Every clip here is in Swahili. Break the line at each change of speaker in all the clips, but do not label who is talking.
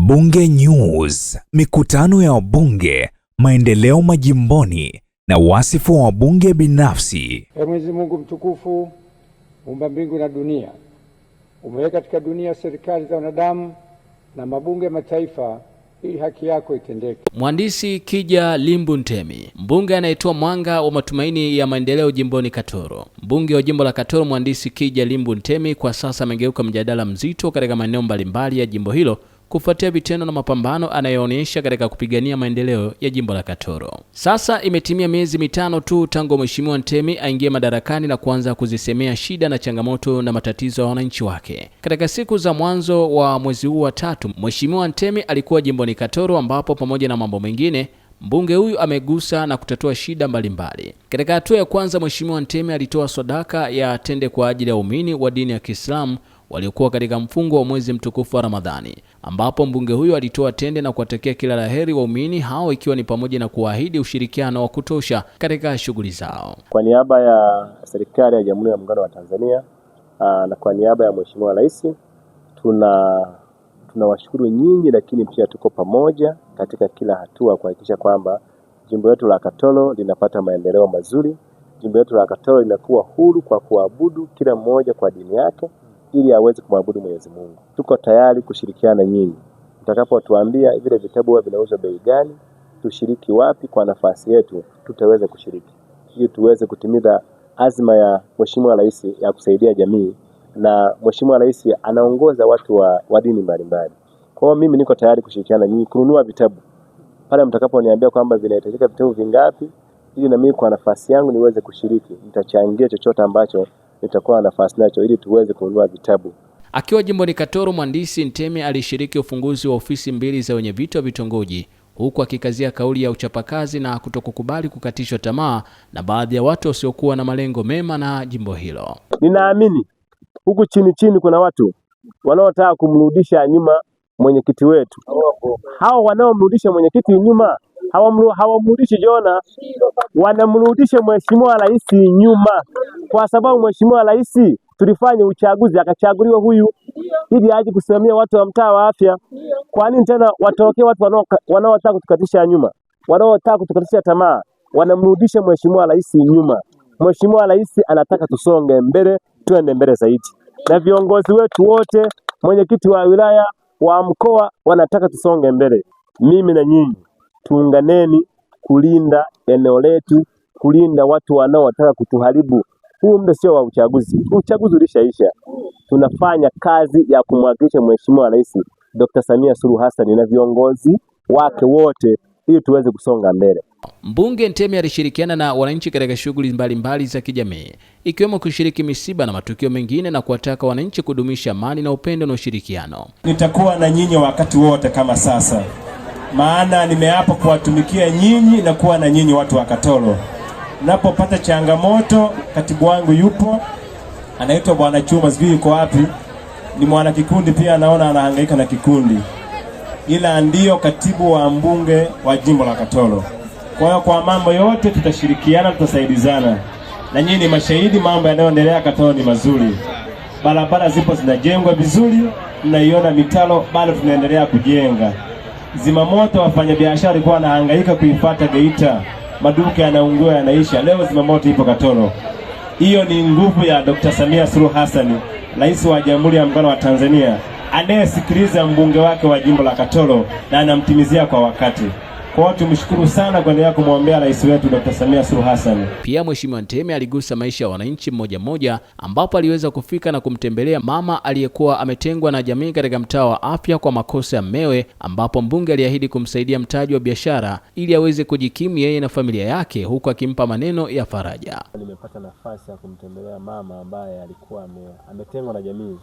Mbunge News, mikutano ya wabunge, maendeleo majimboni na wasifu wa wabunge binafsi.
Mwenyezi Mungu mtukufu, muumba mbingu na dunia, umeweka katika dunia serikali za wanadamu na mabunge mataifa ili haki yako itendeke.
Mhandisi Kija Limbu Ntemi, mbunge anayetoa mwanga wa matumaini ya maendeleo jimboni Katoro. Mbunge wa jimbo la Katoro Mhandisi Kija Limbu Ntemi kwa sasa amegeuka mjadala mzito katika maeneo mbalimbali ya jimbo hilo kufuatia vitendo na mapambano anayoonyesha katika kupigania maendeleo ya jimbo la Katoro. Sasa imetimia miezi mitano tu tangu Mheshimiwa Ntemi aingie madarakani na kuanza kuzisemea shida na changamoto na matatizo ya wananchi wake. Katika siku za mwanzo wa mwezi huu wa tatu, Mheshimiwa Ntemi alikuwa jimboni Katoro ambapo pamoja na mambo mengine mbunge huyu amegusa na kutatua shida mbalimbali. Katika hatua ya kwanza, Mheshimiwa Ntemi alitoa sadaka ya tende kwa ajili ya waumini wa dini ya Kiislamu waliokuwa katika mfungo wa mwezi mtukufu wa Ramadhani, ambapo mbunge huyo alitoa tende na kuwatakia kila laheri waumini hao, ikiwa ni pamoja na kuahidi ushirikiano wa kutosha katika shughuli zao.
Kwa niaba ya serikali ya Jamhuri ya Muungano wa Tanzania na kwa niaba ya Mheshimiwa Rais, tunawashukuru nyinyi, lakini pia tuko pamoja katika kila hatua kuhakikisha kwamba jimbo letu la Katoro linapata maendeleo mazuri. Jimbo letu la Katoro linakuwa huru kwa kuabudu kila mmoja kwa dini yake ili aweze kumwabudu Mwenyezi Mungu. Tuko tayari kushirikiana nyinyi. Mtakapotuambia vile vitabu vinauzwa bei gani, tushiriki wapi, kwa nafasi yetu tutaweza kushiriki ili tuweze kutimiza azma ya Mheshimiwa Rais ya kusaidia jamii, na Mheshimiwa Rais anaongoza watu wa dini mbalimbali. Kwa hiyo mimi niko tayari kushirikiana nyinyi kununua vitabu pale mtakaponiambia kwamba vinahitajika vitabu vingapi, ili na mimi kwa nafasi yangu niweze kushiriki. Nitachangia chochote ambacho nitakuwa na nafasi nacho ili tuweze kununua vitabu.
Akiwa jimboni Katoro, Mhandisi Ntemi alishiriki ufunguzi wa ofisi 2 za wenyeviti wa vitongoji, huku akikazia kauli ya uchapakazi na kutokukubali kukatishwa tamaa na baadhi ya watu wasiokuwa na malengo mema na jimbo hilo.
Ninaamini huku chini kuna watu wanaotaka kumrudisha nyuma mwenyekiti wetu. Hao wanaomrudisha mwenyekiti nyuma hawamrudishi Jona, wanamrudisha Mheshimiwa Rais nyuma, kwa sababu Mheshimiwa Rais tulifanya uchaguzi akachaguliwa huyu ili aje kusimamia watu wa mtaa wa afya. Kwa nini tena watokee watu wanaotaka kutukatisha nyuma, wanaotaka kutukatisha tamaa, wanamrudisha Mheshimiwa Rais nyuma? Mheshimiwa Rais anataka tusonge mbele, tuende mbele zaidi, na viongozi wetu wote, mwenyekiti wa wilaya, wa mkoa, wanataka tusonge mbele. Mimi na nyinyi tuunganeni kulinda eneo letu, kulinda watu wanaotaka kutuharibu. Huu muda sio wa uchaguzi. Uchaguzi ulishaisha. Tunafanya kazi ya kumwakilisha Mheshimiwa Rais Dr. Samia Suluhu Hassan na viongozi wake wote ili tuweze kusonga mbele.
Mbunge Ntemi alishirikiana na wananchi katika shughuli mbalimbali za kijamii, ikiwemo kushiriki misiba na matukio mengine, na kuwataka wananchi kudumisha amani na upendo na ushirikiano.
Nitakuwa na nyinyi wakati wote kama sasa, maana nimeapa kuwatumikia nyinyi na kuwa na nyinyi watu wa Katoro. Napopata changamoto, katibu wangu yupo, anaitwa Bwana Chuma, sijui yuko wapi, ni mwana kikundi pia, naona anahangaika na kikundi, ila ndio katibu wa mbunge wa jimbo la Katoro. Kwa hiyo kwa mambo yote tutashirikiana, tutasaidizana, na nyinyi ni mashahidi, mambo yanayoendelea Katoro ni mazuri. Barabara zipo zinajengwa vizuri, mnaiona mitaro bado tunaendelea kujenga. Zimamoto, wafanyabiashara walikuwa wanahangaika kuifuata Geita, maduka yanaungua yanaisha, leo zimamoto ipo Katoro. Hiyo ni nguvu ya Dr. Samia Suluhu Hassan, Rais wa Jamhuri ya Muungano wa Tanzania, anayesikiliza mbunge wake wa jimbo la Katoro na anamtimizia kwa wakati. Kwa hiyo tumshukuru sana kwa nia kumwombea rais wetu Dr. Samia Suluhu Hassan.
Pia Mheshimiwa Ntemi aligusa maisha ya wananchi mmoja mmoja, ambapo aliweza kufika na kumtembelea mama aliyekuwa ametengwa na jamii katika mtaa wa afya kwa makosa ya mmewe, ambapo mbunge aliahidi kumsaidia mtaji wa biashara ili aweze kujikimu yeye na familia yake, huku akimpa maneno ya faraja.
Nimepata nafasi ya kumtembelea mama ambaye alikuwa ametengwa na jamii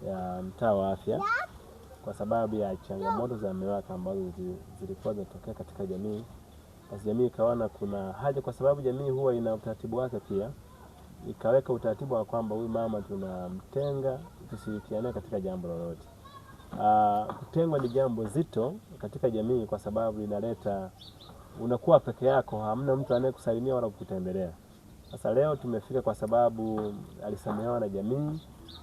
ya mtaa wa afya kwa sababu ya changamoto za miaka ambazo zilikuwa zinatokea katika jamii. Basi jamii ikaona kuna haja, kwa sababu jamii huwa ina utaratibu wake pia, ikaweka utaratibu wa kwamba huyu mama tunamtenga, tushirikiane katika jambo lolote. Kutengwa ni jambo zito katika jamii kwa sababu inaleta unakuwa peke yako, hamna mtu anayekusalimia wala kukutembelea. Sasa leo tumefika kwa sababu alisamehewa na jamii,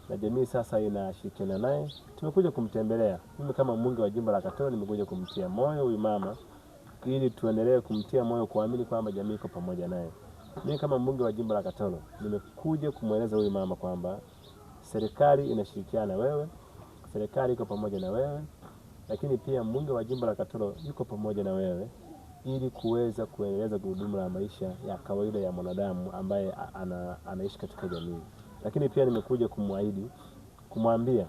na jamii sasa inashirikiana naye. Tumekuja kumtembelea. Mimi kama mbunge wa jimbo la Katoro nimekuja kumtia moyo huyu mama ili tuendelee kumtia moyo kuamini kwamba jamii iko pamoja naye. Mimi kama mbunge wa jimbo la Katoro nimekuja kumweleza huyu mama kwamba serikali inashirikiana na wewe, serikali iko pamoja na wewe, lakini pia mbunge wa jimbo la Katoro yuko pamoja na wewe ili kuweza kuendeleza gurudumu la maisha ya kawaida ya mwanadamu ambaye anaishi katika jamii. Lakini pia nimekuja kumwahidi, kumwambia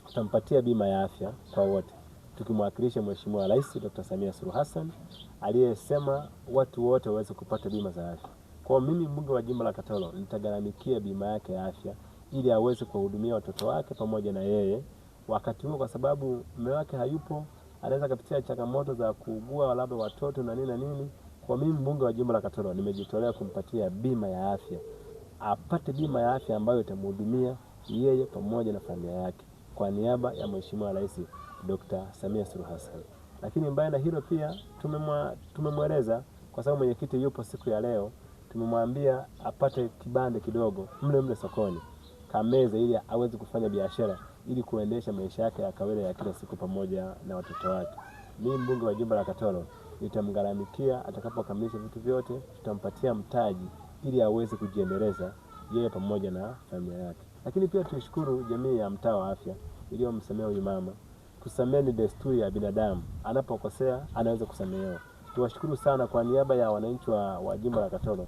tutampatia bima ya afya kwa wote, tukimwakilisha Mheshimiwa Rais Dr. Samia Suluhu Hassan aliyesema watu wote waweze kupata bima za afya. Kwa mimi mbunge wa jimbo la Katoro nitagharamikia bima yake ya afya ili aweze kuwahudumia watoto wake pamoja na yeye wakati huo, kwa sababu mume wake hayupo, anaweza kupitia changamoto za kuugua labda watoto na nini. Kwa mimi mbunge wa jimbo la Katoro nimejitolea kumpatia bima ya afya, apate bima ya afya ambayo itamhudumia yeye pamoja na familia yake kwa niaba ya Mheshimiwa Rais Dr. Samia Suluhu Hassan. Lakini mbaya na hilo pia tumemweleza, kwa sababu mwenyekiti yupo siku ya leo, tumemwambia apate kibande kidogo mle sokoni kameza ili aweze kufanya biashara ili kuendesha maisha yake ya kawaida ya kila siku pamoja na watoto wake. Mimi mbunge wa jimbo la Katoro nitamgharamikia atakapokamilisha vitu vyote, tutampatia mtaji ili aweze kujiendeleza yeye pamoja na familia yake. Lakini pia tushukuru jamii ya mtaa wa afya iliyomsamea huyu mama. Kusamehe ni desturi ya binadamu, anapokosea anaweza kusamehewa. Tuwashukuru sana kwa niaba ya wananchi wa jimbo la Katoro.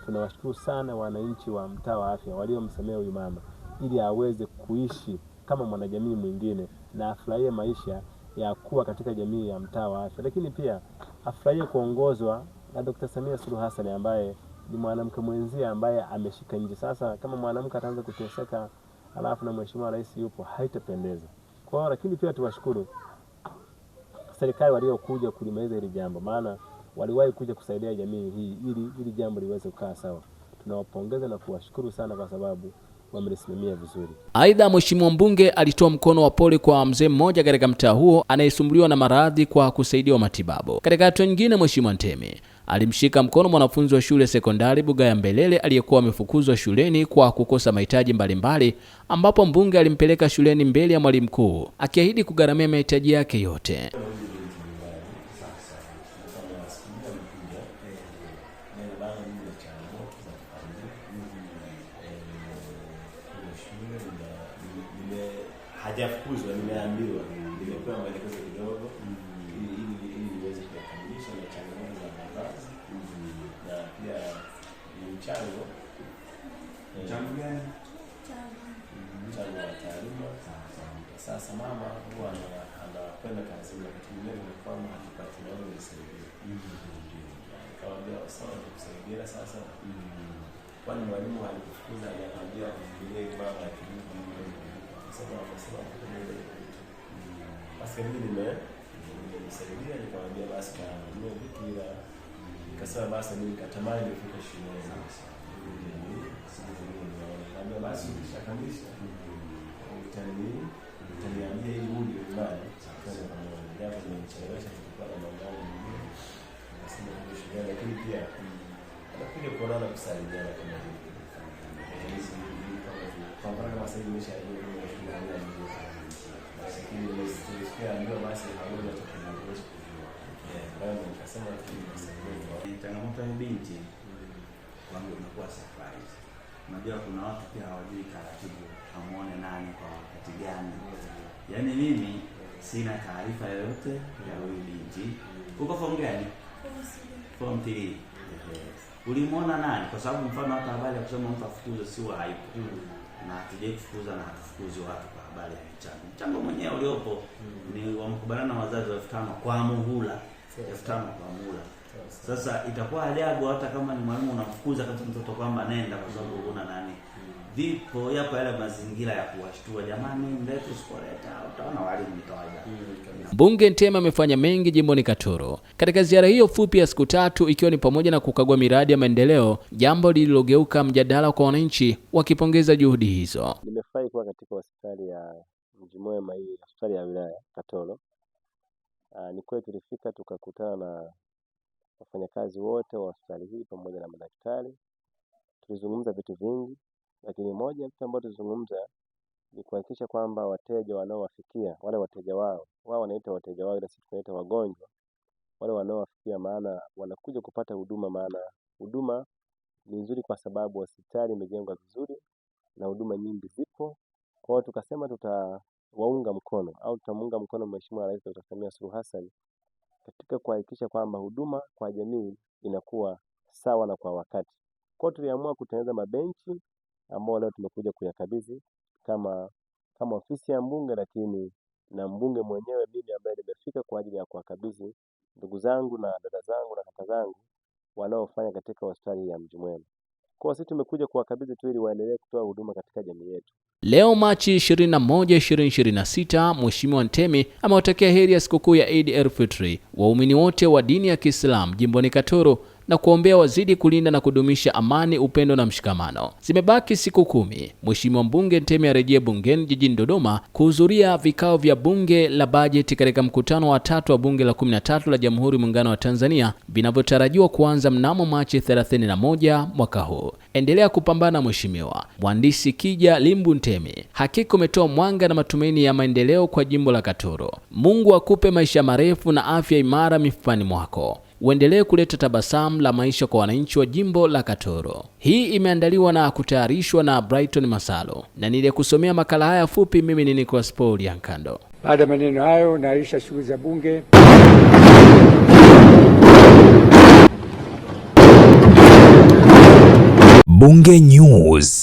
Tunawashukuru sana wananchi wa mtaa wa afya waliomsamea huyu mama ili aweze kuishi kama mwanajamii mwingine na afurahie maisha ya kuwa katika jamii ya mtaa wa afya. Lakini pia afurahie kuongozwa na Dr. Samia Suluhu Hassan ambaye ni mwanamke mwenzia ambaye ameshika nje. Sasa kama mwanamke ataanza kuteseka alafu na Mheshimiwa Rais yupo, haitapendeza. Kwa hiyo lakini pia tuwashukuru serikali waliokuja kulimaliza hili jambo, maana waliwahi kuja kusaidia jamii hii ili jambo liweze kukaa sawa. Tunawapongeza na kuwashukuru sana kwa sababu wamelisimamia vizuri.
Aidha, mheshimiwa mbunge alitoa mkono wa pole kwa mzee mmoja katika mtaa huo anayesumbuliwa na maradhi kwa kusaidiwa matibabu. Katika hatua nyingine, mheshimiwa Ntemi alimshika mkono mwanafunzi wa shule sekondari Bugaya Mbelele aliyekuwa amefukuzwa shuleni kwa kukosa mahitaji mbalimbali, ambapo mbunge alimpeleka shuleni mbele ya mwalimu mkuu akiahidi kugharamia mahitaji yake yote.
Hajafukuzwa, nimeambiwa, nimepewa maelekezo kidogo ili niweze kukamilisha na changamoto za mavazi na pia mchango gani? Mchango wa taaluma. Sasa mama huwa anakwenda kazini wakati mwingine ni kwamba hatupati na wewe nisaidia. Kawaambia sawa tukusaidia sasa. Kwani mwalimu alikufukuza aliambia mbilie baba akirudia sababu anasema kutengeneza vitu. Basi mimi nimesaidia nikamwambia basi kanunue vitu ila nikasema basi mimi nikatamani nifike shuleni. Nikamwambia basi ukishakamilisha utaniambia ili uje nyumbani twende pamoja. Japo nimechelewesha kulikuwa na mambo mengine. Nikasema ndio shuleni, lakini pia anakuja kuonana kusaidiana kama hivi. Kwa mfano kama sasa nimeshaajiri
changamoto ya binti wangu imekuwa surprise. Unajua kuna watu pia hawajui taratibu, hamuone nani kwa wakati gani. Yaani mimi sina taarifa yoyote ya huyu binti. Uko form gani? Form 3. Ulimuona nani? Kwa sababu mfano hata habari ya kusema mtu afukuzwe sio haipo. Na hatujai kufukuza na hatufukuzi watu kwa habari ya mchango. Mchango mwenyewe uliopo ni wamekubaliana na wazazi wa 5,000 kwa muhula. 5,000 kwa muhula. Sasa itakuwa ajabu hata kama ni mwalimu unamfukuza kama mtoto kwamba nenda kwa sababu huna nani. Vipo yapo yale mazingira ya kuwashtua, jamani mlete usikoleta, utaona walimu ni kawaida.
Mbunge Ntemi amefanya mengi jimboni Katoro katika ziara hiyo fupi ya siku 3, ikiwa ni pamoja na kukagua miradi ya maendeleo, jambo lililogeuka mjadala kwa wananchi wakipongeza juhudi hizo.
Nimefurahi kuwa katika hospitali ya Mji Mwema, hii hospitali ya wilaya Katoro. Ni kweli tulifika tukakutana na wafanyakazi wote wa hospitali hii pamoja na madaktari. Tulizungumza vitu vingi lakini moja vitu ambavyo tuzungumza ni kuhakikisha kwamba wateja wanaowafikia, wale wateja wao wanaita wateja wao, ila sisi tunaita wagonjwa, wale wanaowafikia, maana wanakuja kupata huduma. Maana huduma ni nzuri kwa sababu hospitali imejengwa vizuri na huduma nyingi zipo. Kwa hiyo tukasema tutawaunga mkono au tutamuunga mkono Mheshimiwa Rais Dr. Samia Suluhu Hassan katika kuhakikisha kwamba huduma kwa jamii inakuwa sawa na kwa wakati. Kwa hiyo tuliamua kutengeneza mabenchi ambao leo tumekuja kuyakabidhi kama ofisi ya mbunge, lakini na mbunge mwenyewe mimi ambaye nimefika kwa ajili ya kuwakabidhi ndugu zangu na dada zangu na kaka zangu wanaofanya katika hospitali ya Mji Mwema. Kwa sisi tumekuja kuwakabidhi tu ili waendelee kutoa huduma katika jamii yetu.
Leo Machi 21, 2026, Mheshimiwa Ntemi amewatakia heri ya sikukuu ya Eid el-Fitr waumini wote wa dini ya Kiislamu jimboni Katoro na kuombea wazidi kulinda na kudumisha amani, upendo na mshikamano. Zimebaki siku 10 Mheshimiwa mbunge Ntemi arejee bungeni jijini Dodoma kuhudhuria vikao vya bunge la bajeti katika mkutano wa 3 wa bunge la 13 la Jamhuri ya Muungano wa Tanzania vinavyotarajiwa kuanza mnamo Machi 31 mwaka huu. Endelea kupambana Mheshimiwa. Mhandisi Kija Limbu Ntemi hakika umetoa mwanga na matumaini ya maendeleo kwa jimbo la Katoro. Mungu akupe maisha marefu na afya imara mifupani mwako. Uendelee kuleta tabasamu la maisha kwa wananchi wa jimbo la Katoro. Hii imeandaliwa na kutayarishwa na Brighton Masalo, na niliyekusomea makala haya fupi mimi ni Nicholas Paul Yankando.
Baada ya maneno hayo, naahirisha shughuli za bunge.
Bunge News.